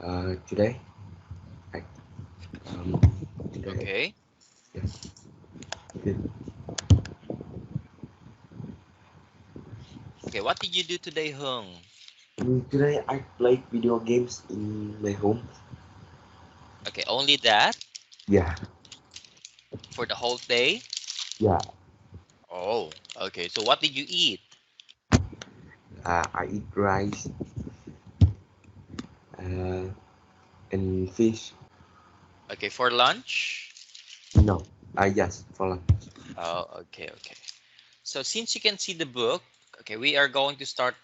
Today, I, um, today, Okay. yeah, okay. Okay, what did you do today, Hung? Today I played video games in my home. Okay, only that Yeah, for the whole day? yeah. Oh, okay. So what did you eat? I eat rice uh, and fish. Okay, for lunch? No, I just for lunch. Oh, okay, okay. So since you can see the book, okay, we are going to start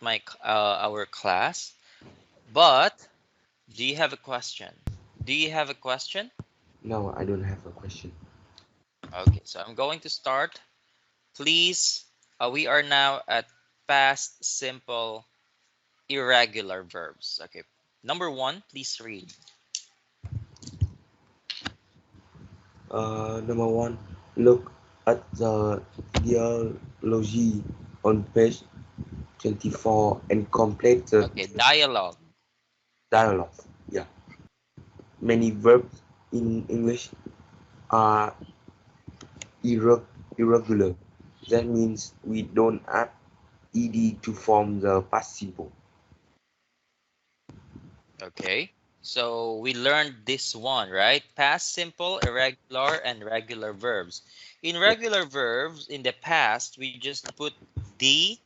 our class. But do you have a question? Do you have a question? No, I don't have a question. Okay, so I'm going to start. Please, we are now at past simple irregular verbs. Okay, number one, please read. Number one, look at the ideology on page 24 and complete the Okay, dialogue. dialogue. Yeah. Many verbs in English are irregular. That means we don't add ed to form the past simple. Okay, so we learned this one, right? Past simple, irregular, and regular verbs. In Yeah. regular verbs, in the past, we just put D,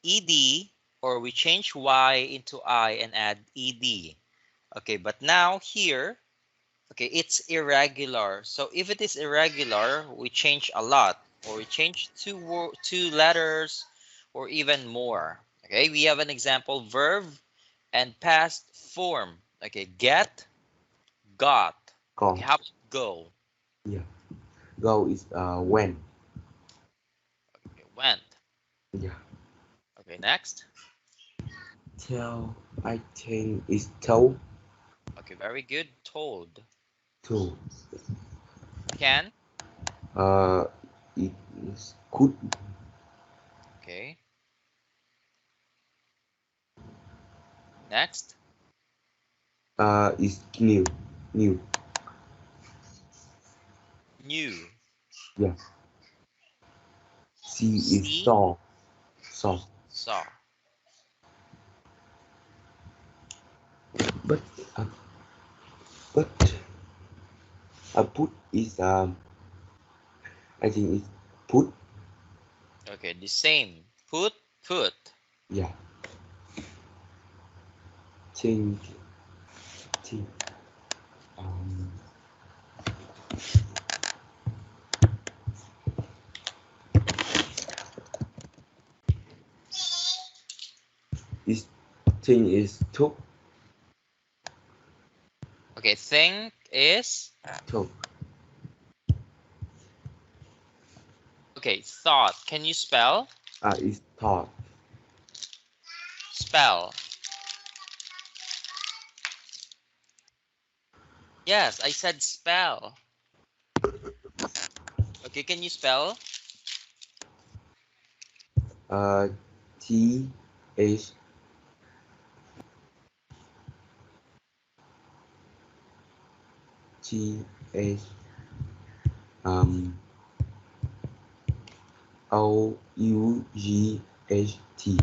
ED, or we change Y into I and add ED. Okay, but now here, okay, it's irregular. So if it is irregular, we change a lot, or we change two letters, or even more. Okay, we have an example: verb and past form. Okay, get, got. Okay, Go. how about go? Yeah. Go is when. Okay, went. Yeah. Okay, next. Tell, I think is told. Okay, very good. Told. To. Can. Uh, it is could. Okay, next. Is new. New. New. Yeah. See is See, saw. Saw. saw. But uh, but put is I think it's put. Okay, the same. Put, put. Yeah. Think. Think. Um. Is thing is took. Okay, think is. Took. Okay, thought. Can you spell? Is thought. Spell. Yes, I said spell. Okay, can you spell? T H T H um O U G H T.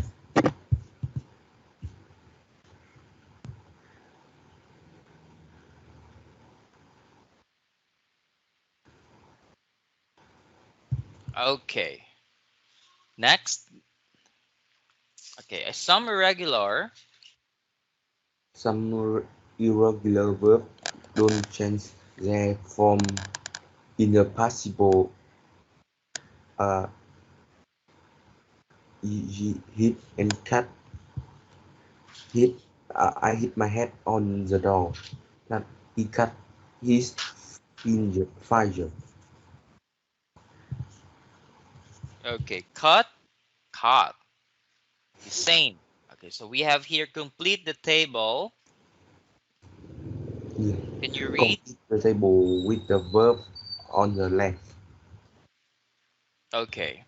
Okay. Next. Okay, some irregular. Some irregular verbs don't change their form in the participle. Uh, hit and cut. Hit. I hit my head on the door. That he cut his finger. Okay, cut, caught. The same. Okay, so we have here complete the table. Yeah. Can you read? Complete the table with the verb on the left. Okay.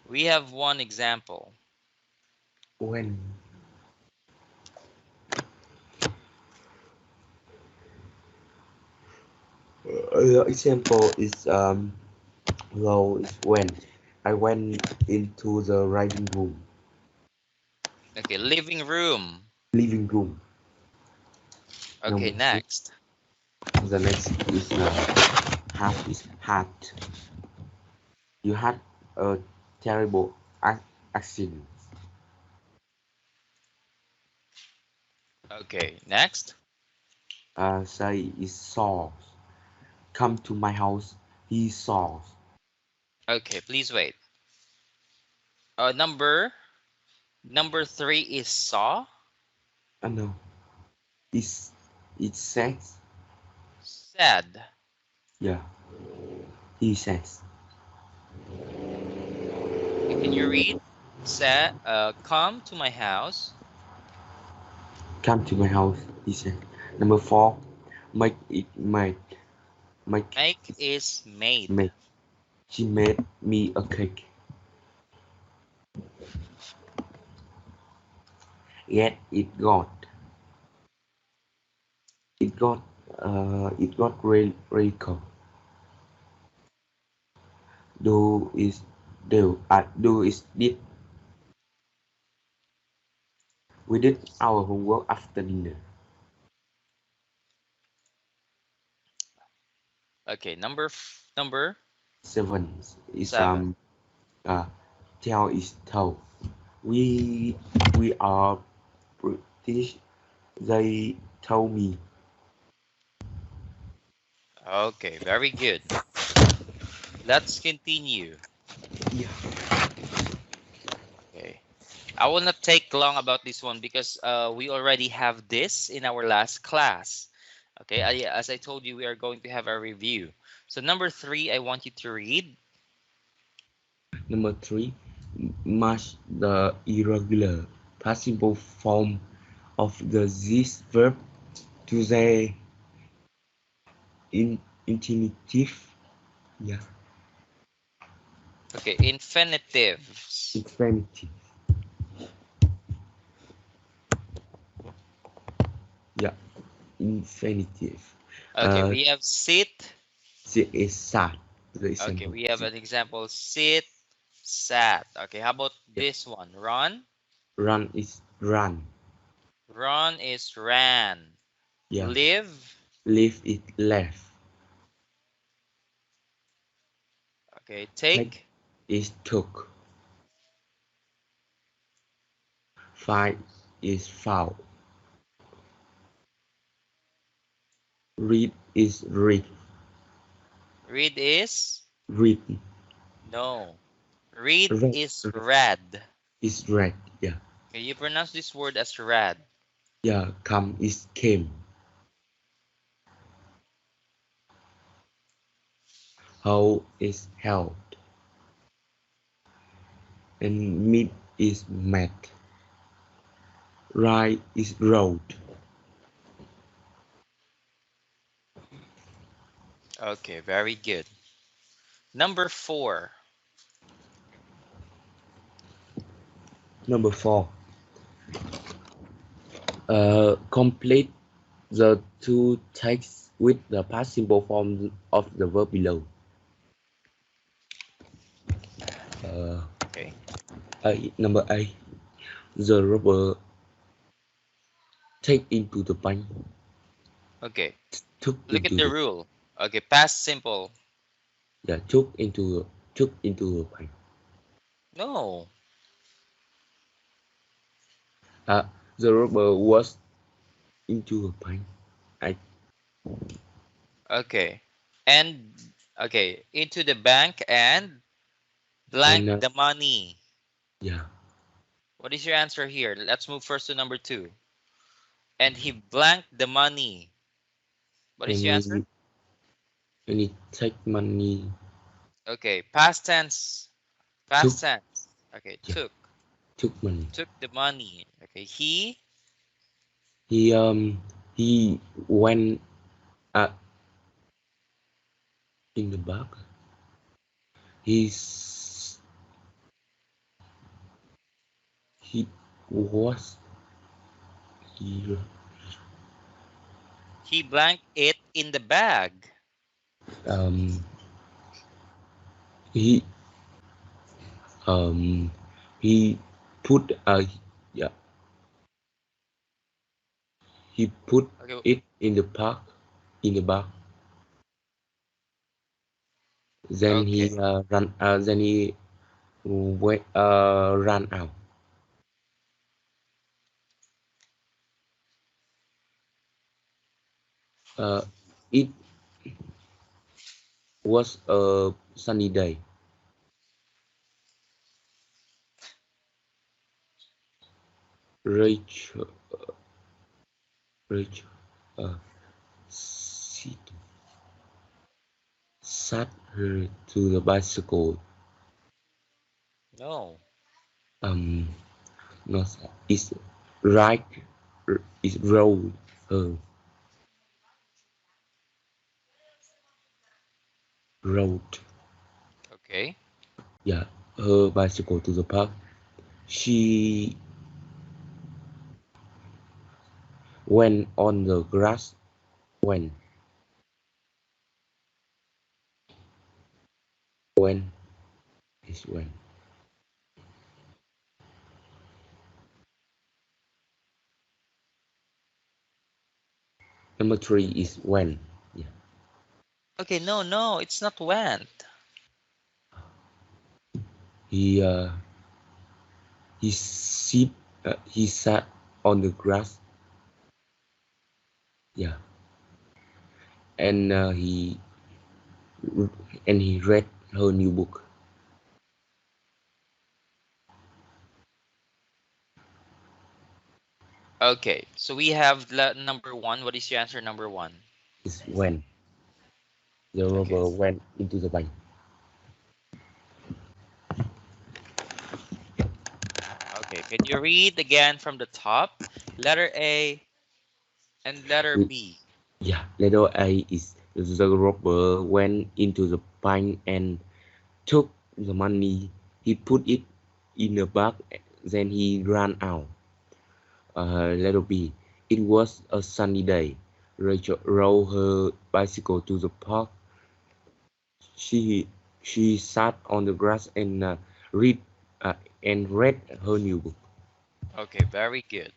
We have one example. When. Example is low is when I went into the writing room. Okay, living room. Living room. Okay, Number six. next. The next is had. You had a terrible accident. Okay, next. Say is saw. Come to my house. He saw. Okay, please wait. Number 3 is saw. No. It's it says. Said. Yeah. He says. Okay, can you read? Said. Come to my house. Come to my house. He said. Number 4. Make it made. Make Make is made. made. She made me a cake. Yet it got. It got. It got really cold. Do is do. Do is did. We did our homework after dinner. Okay, number 7 is 7. tell is told. We we are British. They told me. Okay, very good. Let's continue. Yeah. Okay. I will not take long about this one because we already have this in our last class. Okay, as I told you, we are going to have a review. So number 3, I want you to read. Number 3, match the irregular participle form of this verb to the infinitive. Yeah. Okay, infinitives. Infinitive. Yeah. Infinitive. Okay, we have sit. It is sat. The Okay, example. we have an example. Sit, sat. Okay, how about Yeah. this one? Run. Run is run. Run is ran. Yeah. Live. Live is left. Okay, Take take. is took. Fight is found. Read is read. Read is Read. no. Read Read is read. is read. Yeah. Okay, you pronounce this word as read. Yeah. Come is came. Hold is held. And meet is met. Ride is rode. Okay, very good. Number 4. Number 4. Complete the two texts with the past simple form of the verb below. Okay. Number 8. The robber take into the bank. Okay. Took Look at into the the rule. Okay, past simple. took into the bank. No. The robber was into a bank. Okay. And okay, into the bank and blank And the money. yeah. What is your answer here? Let's move first to number 2. And he blanked the money. What is And your answer? he take money. Okay, past tense. Took Past tense. Okay, yeah. took. Took money. Took the money. Okay, He went in the back. He's he was he he blanked it in the bag. Um, he he put yeah he put Okay. it in the park in the bag. Then Okay. he ran out. Uh, it was a sunny day. Rachel, Rachel uh, sit, sat her to the bicycle. No. Um, not is right. Is rode her rode Okay. yeah her bicycle to the park. She went on the grass. When when is when. Number three is when. Yeah. Okay. No, no, it's not went. He he sat on the grass. Yeah. And he read her new book. Okay. So we have number one. What is your answer, number one? Is when the Okay. robber went into the bank. Okay. Can you read again from the top? Letter A and letter B. Yeah. Letter A is the robber went into the bank and took the money. He put it in a bag. Then he ran out. Letter B. It was a sunny day. Rachel rode her bicycle to the park. She she sat on the grass and read read her new book. Okay. Very good.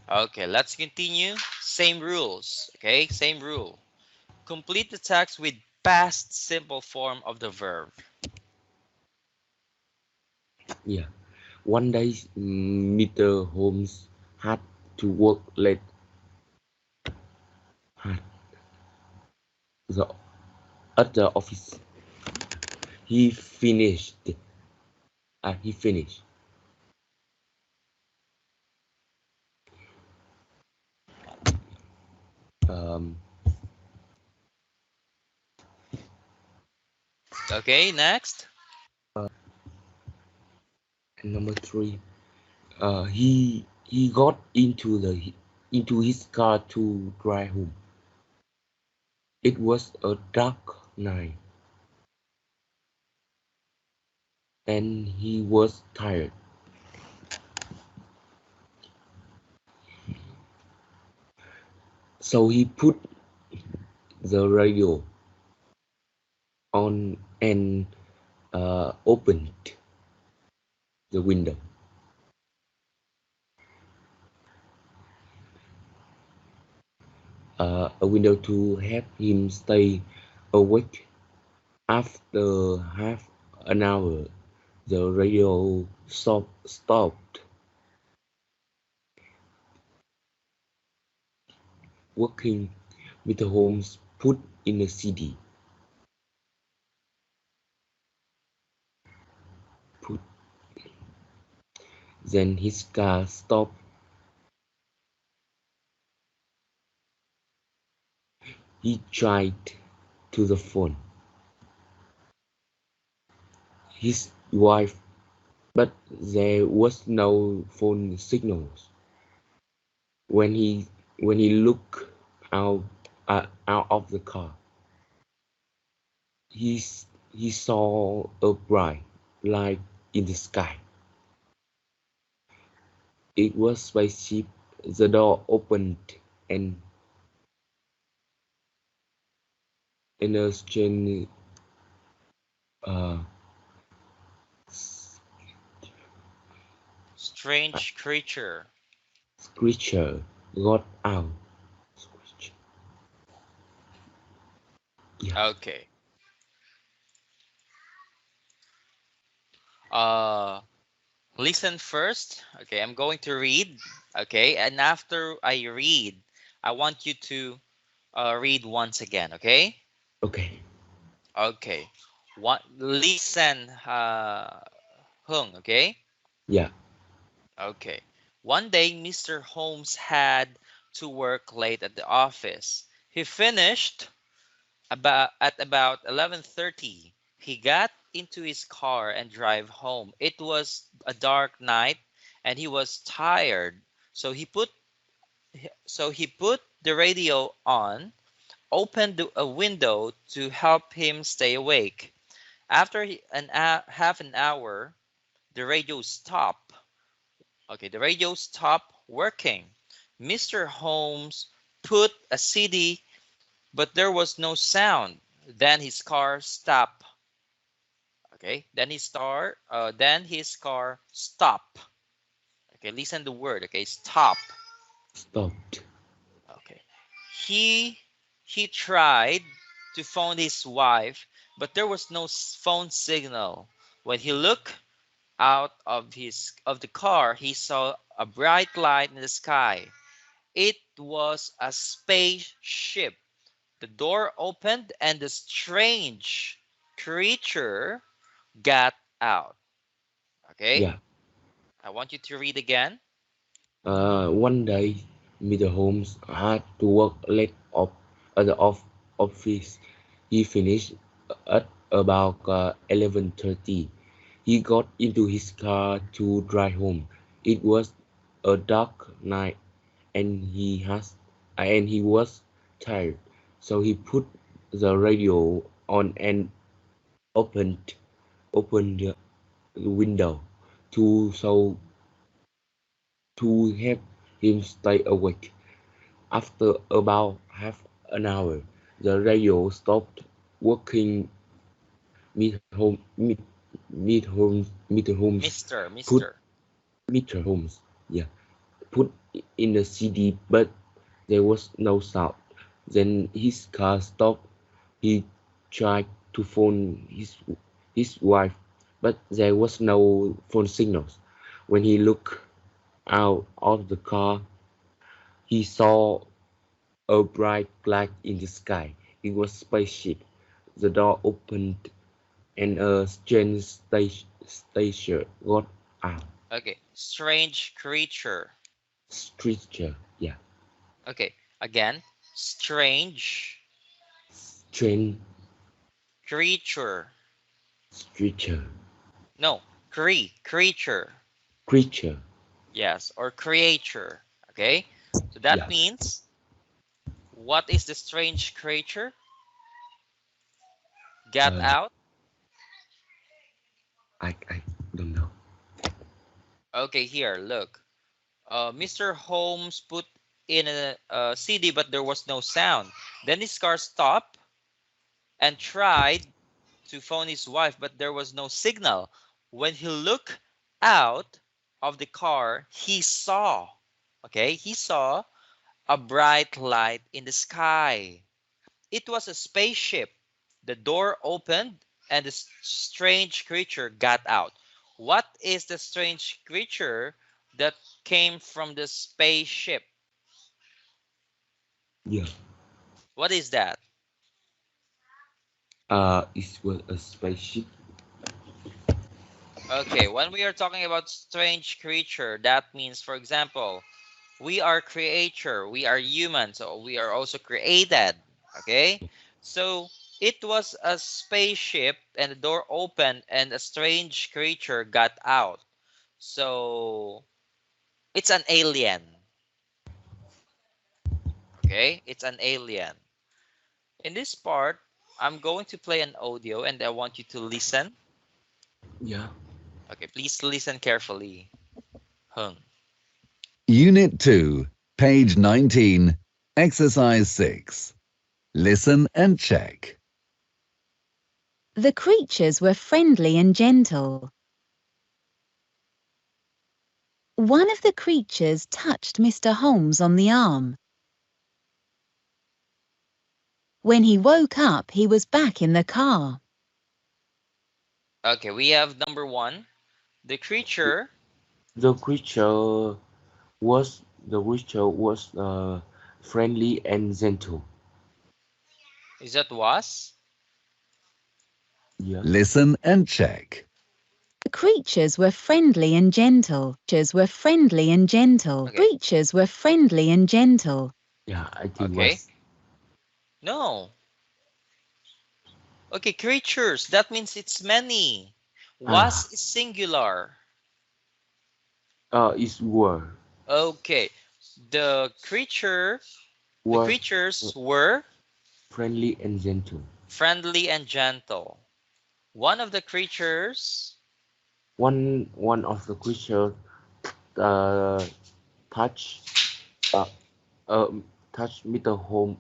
Okay. Let's continue. Same rules. Okay. Same rule. Complete the text with past simple form of the verb. Yeah. One day, Mr. Holmes had to work late at the at the office. He finished. He finished. Um, Okay. Next. Number three. He got into his car to drive home. It was a dark night, and he was tired. So he put the radio on and opened the window. A window to help him stay awake. After half an hour, the radio stopped working. Mr. Holmes put in a CD. Put, then his car stopped. He tried to the phone. His wife, but there was no phone signals. When he looked out out of the car, he he saw a bright light in the sky. It was spaceship. The door opened and and a strange Strange creature. creature got out. Yeah. Okay. Listen first. Okay, I'm going to read. Okay, and after I read, I want you to read once again. Okay. Okay. Okay. What? Listen, Hung. Okay. Yeah. Okay. One day, Mr. Holmes had to work late at the office. He finished about 11:30. He got into his car and drive home. It was a dark night and he was tired. So he put the radio on, opened a window to help him stay awake. After half an hour, the radio stopped. Okay, the radio stopped working. Mr. Holmes put a CD, but there was no sound. Then his car stopped. Okay, then his car stopped. Okay, listen the word. Okay, stop. Stopped. Okay, he he tried to phone his wife, but there was no phone signal. When he looked out of the car, he saw a bright light in the sky. It was a spaceship. The door opened and the strange creature got out. Okay? Yeah. I want you to read again. One day, Mr. Holmes had to work late at the office. He finished at about 11:30. He got into his car to drive home. It was a dark night, and he was tired. So he put the radio on and opened opened the window to so to help him stay awake. After about half an hour, the radio stopped working. Mr. Holmes Mister, put Mister. Mr. Holmes, yeah, put in the CD, but there was no sound. Then his car stopped. He tried to phone his wife, but there was no phone signals. When he looked out of the car, he saw a bright light in the sky. It was a spaceship. The door opened and a strange station got out. Okay. Strange creature. Stranger, yeah. Okay. Again. Strange Strange creature. creature. No. Creature. Creature, Yes. Or creature. Okay. So that yeah. means, what is the strange creature? Get Uh, out. I don't know. Okay. Here. Look. Mr. Holmes put in a CD, but there was no sound. Then his car stopped and tried to phone his wife, but there was no signal. When he looked out of the car, he saw a bright light in the sky. It was a spaceship. The door opened and the strange creature got out. What is the strange creature that came from the spaceship? Yeah. What is that? It was a spaceship. Okay, when we are talking about strange creature, that means, for example, we are creature, we are human, so we are also created. Okay, so it was a spaceship and the door opened and a strange creature got out. So it's an alien. Okay, it's an alien. In this part, I'm going to play an audio and I want you to listen. Yeah. Okay, please listen carefully. Hung. Unit 2, page 19, exercise 6. Listen and check. The creatures were friendly and gentle. One of the creatures touched Mr. Holmes on the arm. When he woke up, he was back in the car. Okay, we have number 1. The creature The creature was friendly and gentle. is that was. Yes. Listen and check. The creatures were friendly and gentle. Creatures were friendly and gentle. Okay. Creatures were friendly and gentle. Yeah, I think Okay. was. No. Okay, creatures. That means it's many. Was is singular. Is were. Okay. The creatures were Friendly and gentle. friendly and gentle. One of the creatures One of the creatures touch Mr. Holmes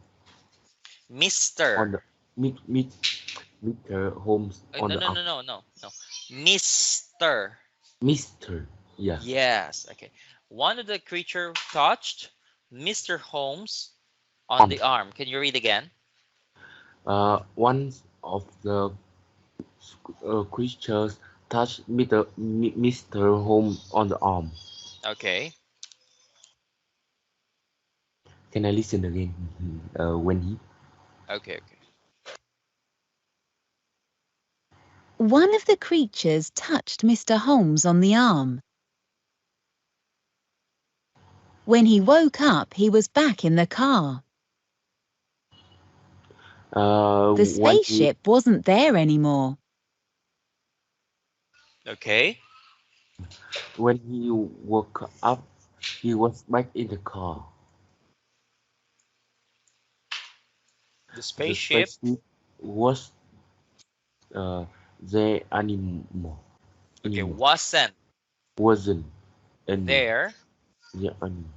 Mr. on the Mr. Holmes on No, the no, arm. no, no, no, no. Mr. Mr. Yeah. Yes. Okay. One of the creature touched Mr. Holmes on the arm. Can you read again? One of the creatures touched Mr. Holmes on the arm. Okay. Can I listen again? When he. Okay. One of the creatures touched Mr. Holmes on the arm. When he woke up, he was back in the car. The spaceship wasn't there anymore. Okay. When he woke up, he was back in the car. The spaceship was the animal. Okay, Wasn't there the animal.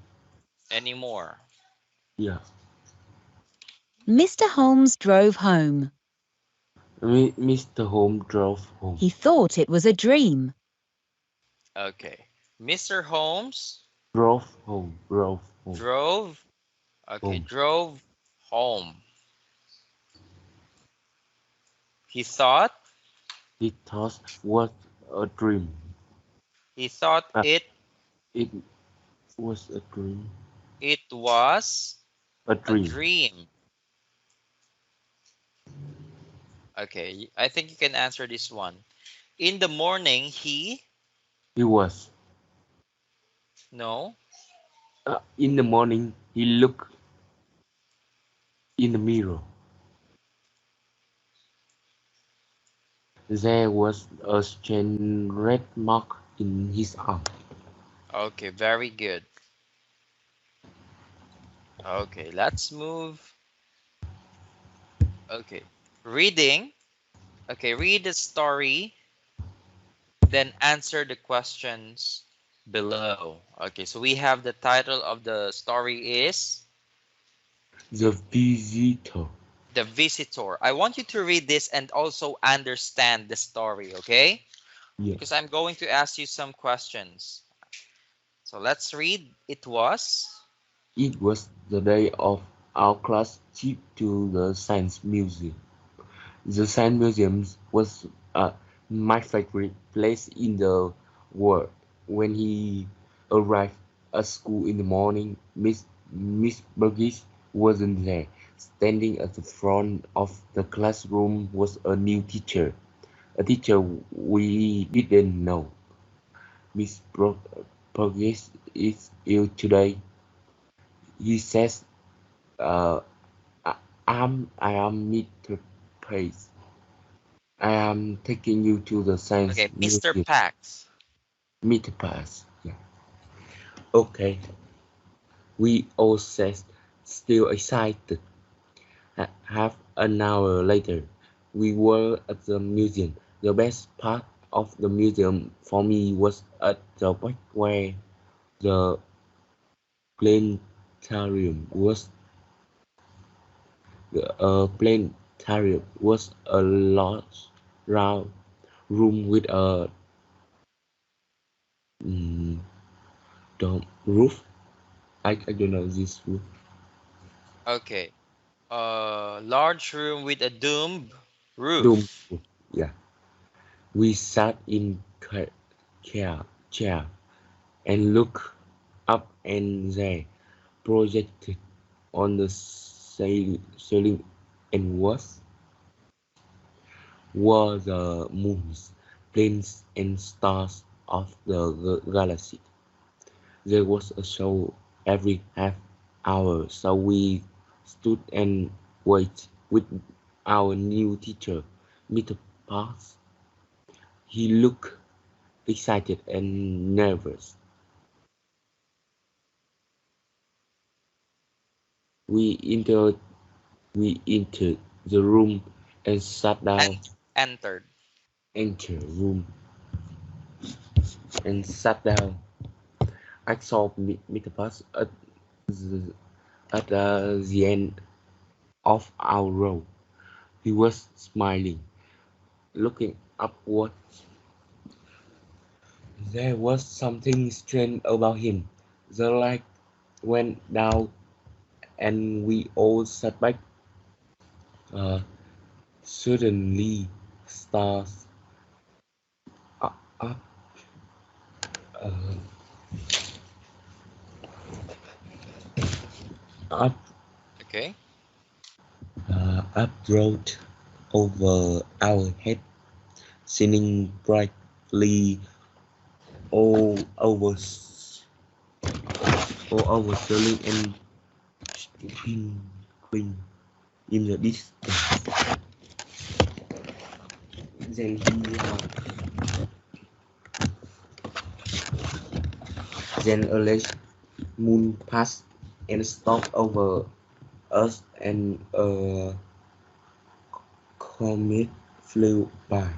anymore. Yeah. Mr. Holmes drove home. Mr. Holmes drove home. He thought it was a dream. Okay. Mr. Holmes Drove home. drove. Okay, Home. drove home. He thought was a dream. He thought it was a dream. It was A dream. a dream. Okay, I think you can answer this one. In the morning, he was. No. In the morning, he looked in the mirror. There was a strange red mark in his arm. Okay, very good. Okay, let's move. Okay, reading. Okay, read the story, then answer the questions below. Okay, so we have the title of the story is The Visitor. The Visitor. I want you to read this and also understand the story, okay? Yes. Because I'm going to ask you some questions. So let's read. It was the day of our class trip to the Science Museum. The Science Museum was my favorite place in the world. When he arrived at school in the morning, Miss Burgess wasn't there. Standing at the front of the classroom was a new teacher, a teacher we didn't know. Miss Burgess is ill today. He says, I am Mr. Pace. I am taking you to the science okay, Mr. museum. Pax. Mr. Pace. Yeah. Okay. We all sat still excited. Half an hour later, we were at the museum. The best part of the museum for me was at the back where the planetarium was. The planetarium was a large round room with a mm, dome roof. I don't know this roof. Okay. Large room with a domed Dome roof. roof. Yeah. We sat in chair and looked up, and they projected on the ceiling and were the moons, planets, and stars of the galaxy. There was a show every half hour, so we stood and waited with our new teacher, Mr. Parks. He looked excited and nervous. We entered we entered the room and sat down. Entered. Entered room and sat down. I saw Mr. Parks the, at the end of our row. He was smiling, looking upward. There was something strange about him. The light went down and we all sat back. Uh, Suddenly, stars up, up, uh, up, Okay. uprose over our head, shining brightly all over, all over ceiling and twinkling in the distance. Then he, uh, then a large moon passed and stopped over us, and a comet flew by.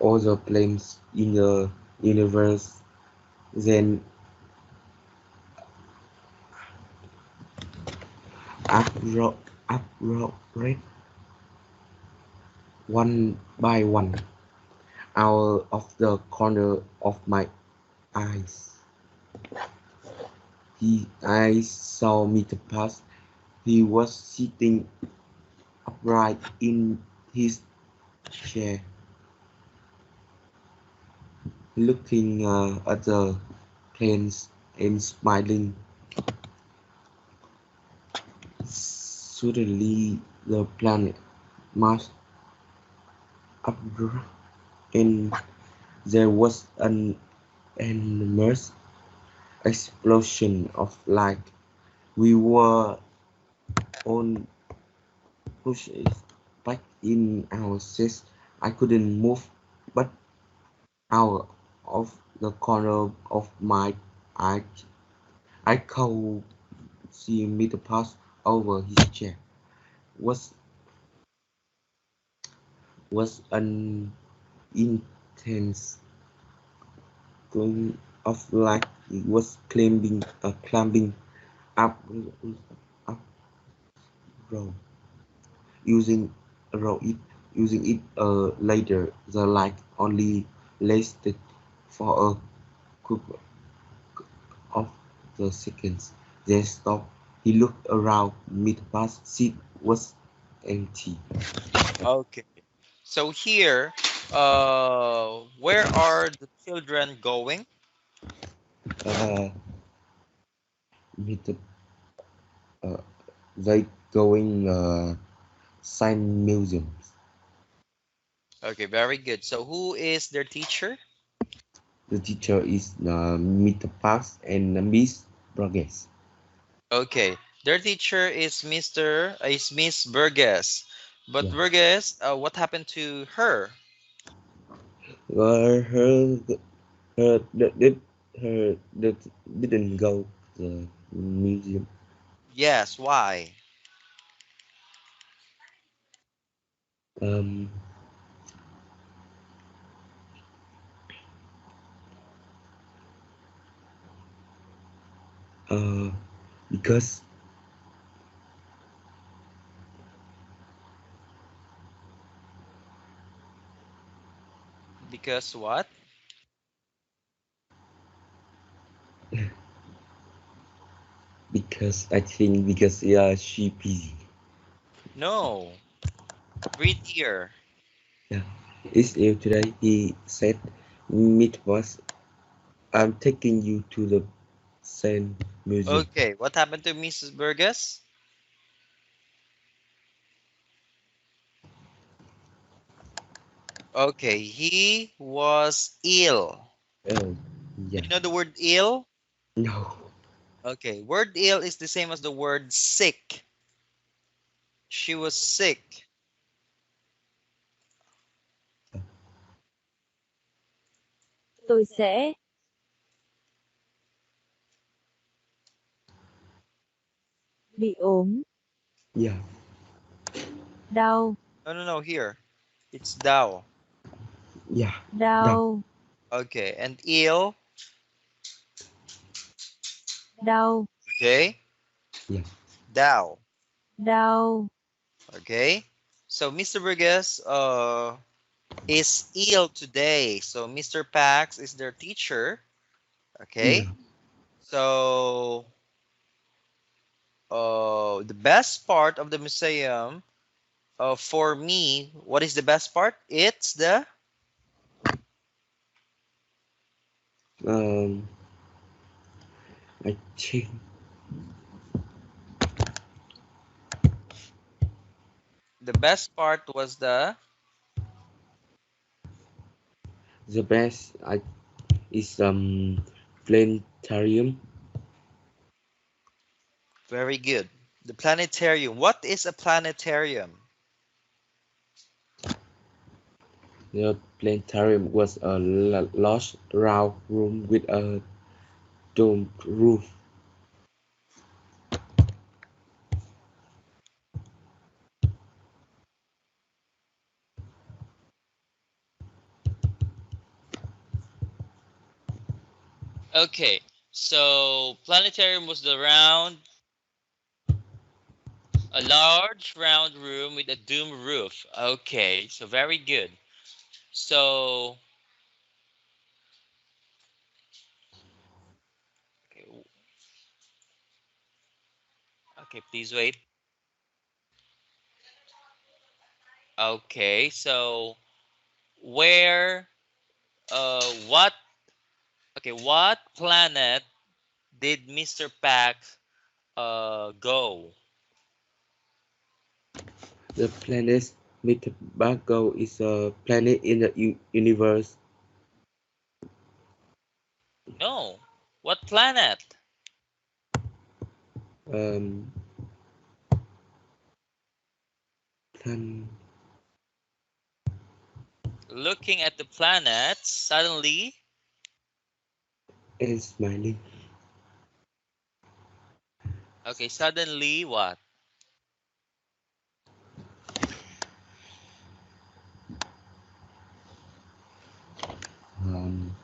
All the planets in the universe then uprose one by one out of the corner of my eyes. I saw Mr. Pass. He was sitting upright in his chair, looking at the planes and smiling. Suddenly, the planet Mars uprose, and there was an enormous explosion of light. We were on pushed back in our seats. I couldn't move, but out of the corner of my eye, I could see Mr. pass over his chair. Was was an intense glowing of light. It was climbing up, up, row, using row it, using it later. The light only lasted for a couple of the seconds. Then stopped. He looked around. Mid-pass seat was empty. Okay. So here, where are the children going? Uh, mid, uh, they going science museums. Okay, very good. So who is their teacher? The teacher is Mr. Parks and Miss Burgess. Okay, their teacher is Miss Burgess. But Yeah. Burgess, what happened to her? Her her that didn't go to the museum. Yes, why? Um, uh, because Because what? Because I think because yeah, she busy. No. Read here. Yeah. It's ill today. He said, "Meet was. I'm taking you to the Sand Museum." Okay, what happened to Mrs. Burgess? Okay, he was ill. Oh, yeah. You know the word ill? No. Okay, word ill is the same as the word sick. She was sick. Tôi sẽ bị ốm, Yeah. đau, No, here. It's thou. Yeah. đau, Okay, and ill. đau, Okay, Yeah. thou. đau, Okay, so Mr. Burgess is ill today. So Mr. Pax is their teacher. Okay, Yeah. so the best part of the museum for me, what is the best part? It's Um. I think the best part was the best is planetarium. very good. The planetarium. What is a planetarium? The planetarium was a large round room with a domed roof. Okay, so planetarium was a large round room with a domed roof. Okay, so very good. So, okay, okay, please wait. Okay, so where, what, okay, what planet did Mr. Pack go? The planet Metabago is a planet in the universe. No, what planet? Um, plan Looking at the planets, suddenly, and smiling. okay, suddenly what? Um,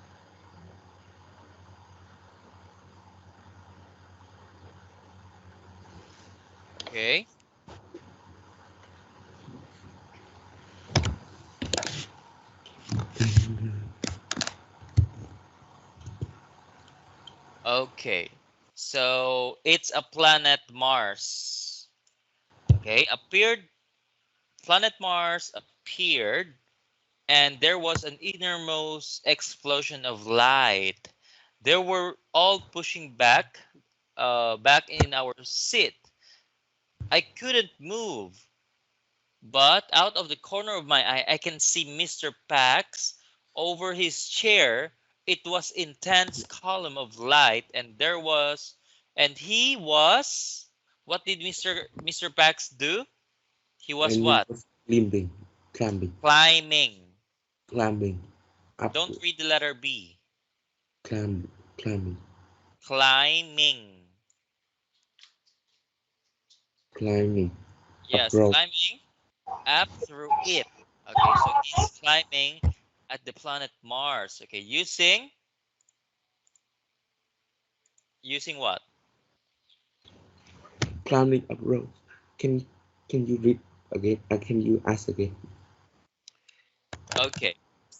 Okay, okay, so it's a planet Mars. Okay, planet Mars appeared, and there was an innermost explosion of light. They were all pushing back in our seat. I couldn't move, but out of the corner of my eye, I can see Mr. Pax over his chair. It was intense column of light, and he was. What did Mr. Pax do? He was and we what? was climbing, climbing, Climbing. climbing, up, Don't read the letter B. climbing, Climbing. climbing, up Yes, road. climbing up through it. Okay, so he's climbing at the planet Mars. Okay, using what? Climbing up road. Can can you read again? Can you ask again? Okay,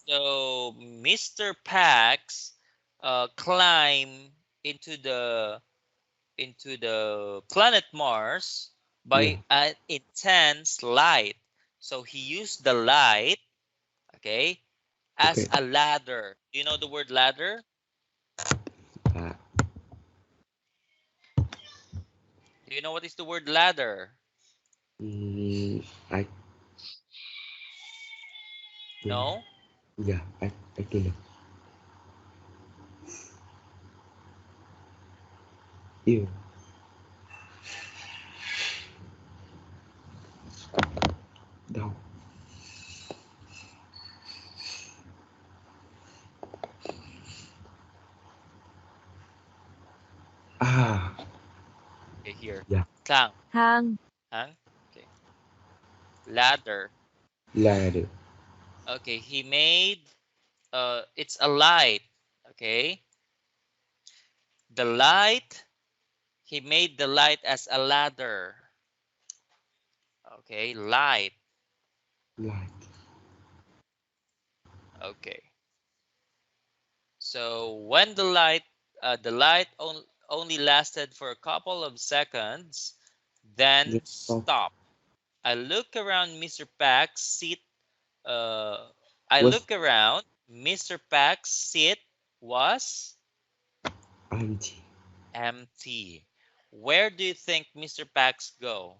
So Mr. Pax climbed into the planet Mars by an intense light. So he used the light, okay, as Okay. a ladder. Do you know the word ladder? Uh, Do you know what is the word ladder? I No? yeah, I don't know. Ew. Đau. Ah, Okay, here. yeah. Thang. thang, Thang. Okay. Ladder. Ladder. Okay, he made it's a light. Okay. The light, he made the light as a ladder. Okay, light. Light. Okay. So when the light only lasted for a couple of seconds, then Just stop. stop. I look around Mr. Pack's seat. I Was look around. Mr. Pack's seat was empty. empty. Where do you think Mr. Pax go?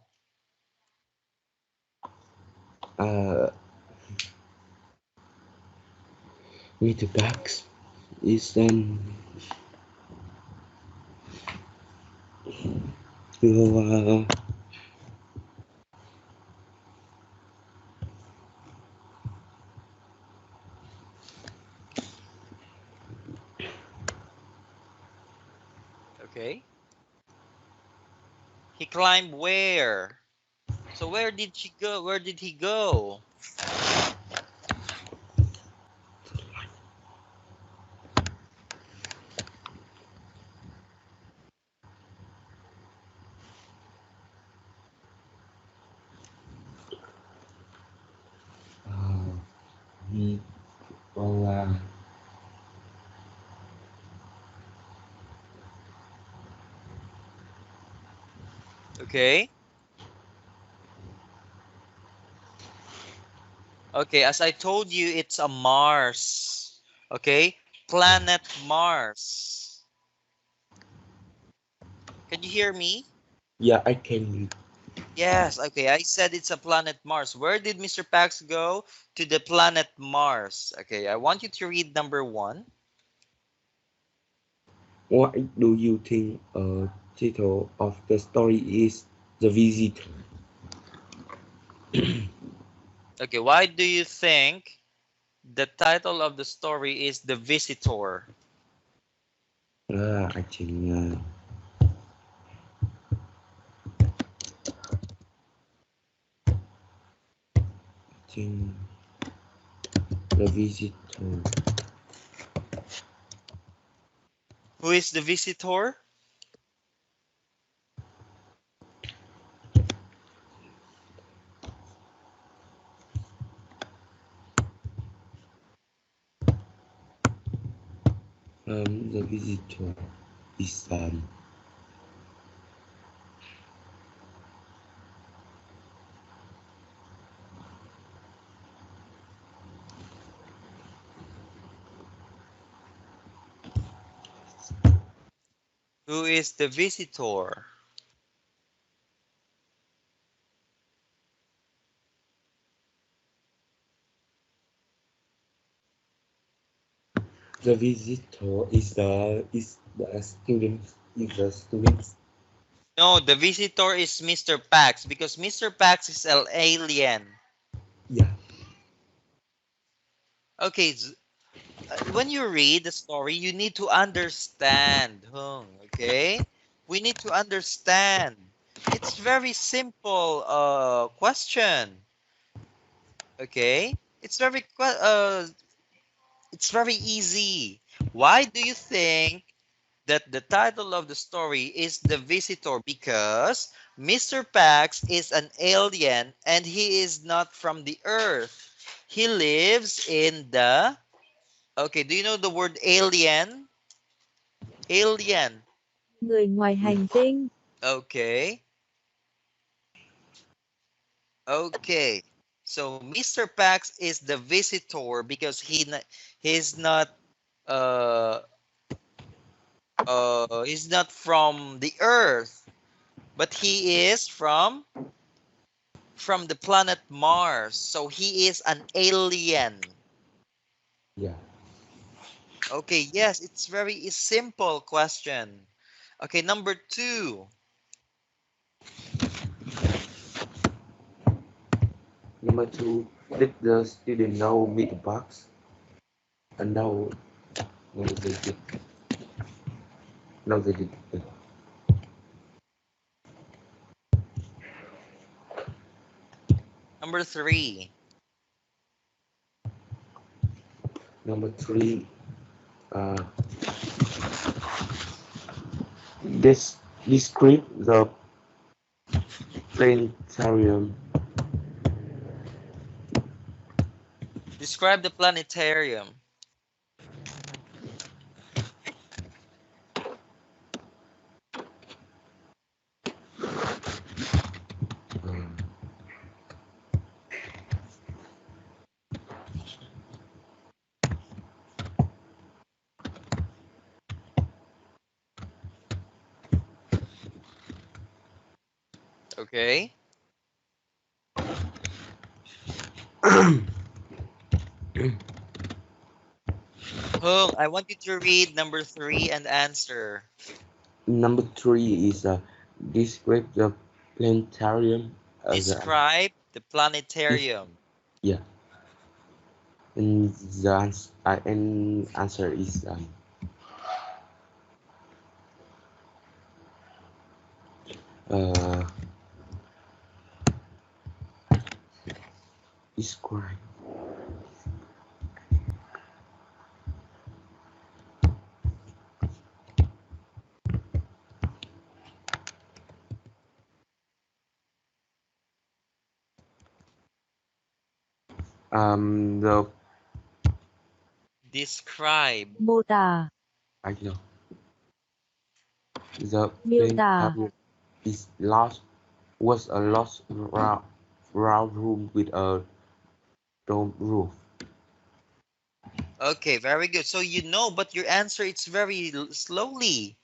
With the bags is go Okay. He climbed where? So where did she go? Where did he go? he go Okay. Okay, as I told you, it's a Mars. Okay, planet Mars. Can you hear me? yeah, I can Yes, okay, I said it's a planet Mars. Where did Mr. Pax go? To the planet Mars. Okay, I want you to read number 1. What do you think title of the story is The Visitor? Okay, why do you think the title of the story is The Visitor? I think The Visitor. Who is the visitor? The Visitor is Who is the visitor? The Visitor is the student No, the visitor is Mr. Pax because Mr. Pax is an alien. yeah. Okay, when you read the story, you need to understand. Okay, we need to understand. It's very simple question. Okay, it's very easy. Why do you think that the title of the story is The Visitor? Because Mr. Pax is an alien and he is not from the earth. He lives in the, okay, do you know the word alien? Alien. Người ngoài hành tinh. Okay. Okay. So Mr. Pax is the visitor because he's not he's not from the earth, but he is from the planet Mars. So he is an alien. Yeah. Okay, yes, it's very simple question. Okay, number 2. Number 2, did the student know meet the box? No. No, they did. No, they did. Number 3. Number 3, describe the planetarium. Describe the planetarium. Okay. Hung, I want you to read number 3 and answer. Number 3 is describe the planetarium. Describe the planetarium. Yeah. And the answer is describe. The Describe. Mô tả. I know the Miêu tả. planetarium was a large round room with a dome roof. Okay, very good. So you know, but your answer it's very slowly.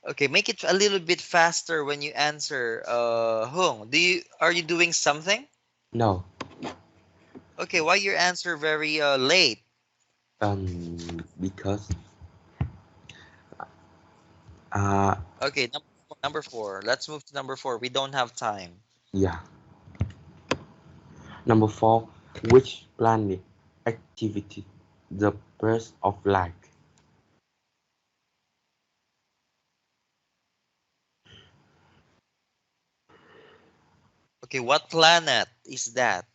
Okay, make it a little bit faster when you answer. Hung, are you doing something? No. Okay, why your answer very late? Because Okay, number 4. Let's move to number 4. We don't have time. yeah. Number 4, which planet activity the burst of light? Okay, what planet is that?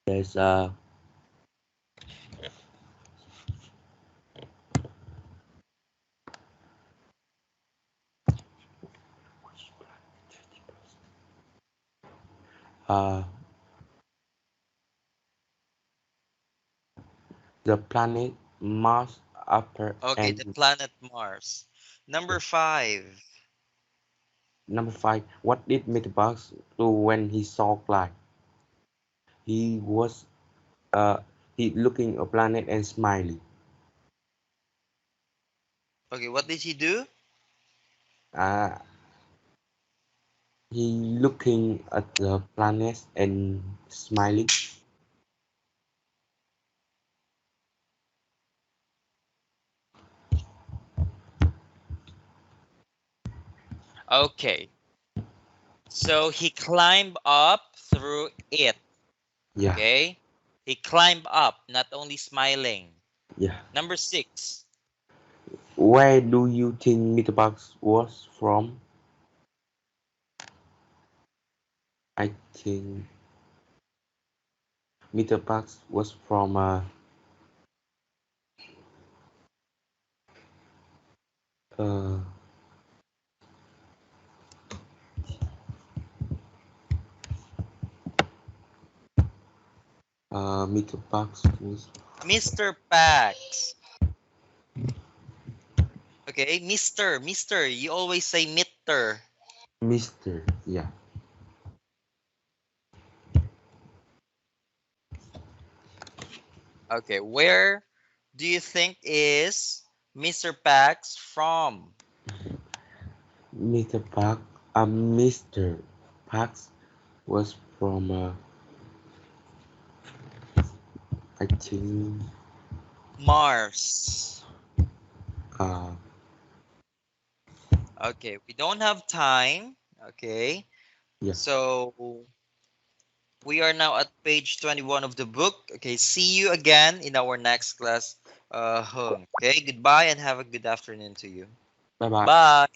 There's the planet Mars upper Okay, and the planet Mars. Number 5. number 5, what did Metabus do when he saw light? He was he looking a planet and smiling. Okay, what did he do? He looking at the planet and smiling. Okay. So he climbed up through it. Yeah. Okay. He climbed up, not only smiling. Yeah. Number 6. Where do you think Metabus was from? I think Metabus was from Mr. Parks was Mr. Pax. Okay, Mr. You always say Mr. Mr. Yeah. Okay, where do you think is Mr. Pax from? Mr. Parks was from I think Mars. uh Okay, we don't have time. Okay, yeah. so we are now at page 21 of the book. Okay, see you again in our next class. Okay, goodbye and have a good afternoon to you. Bye bye. Bye.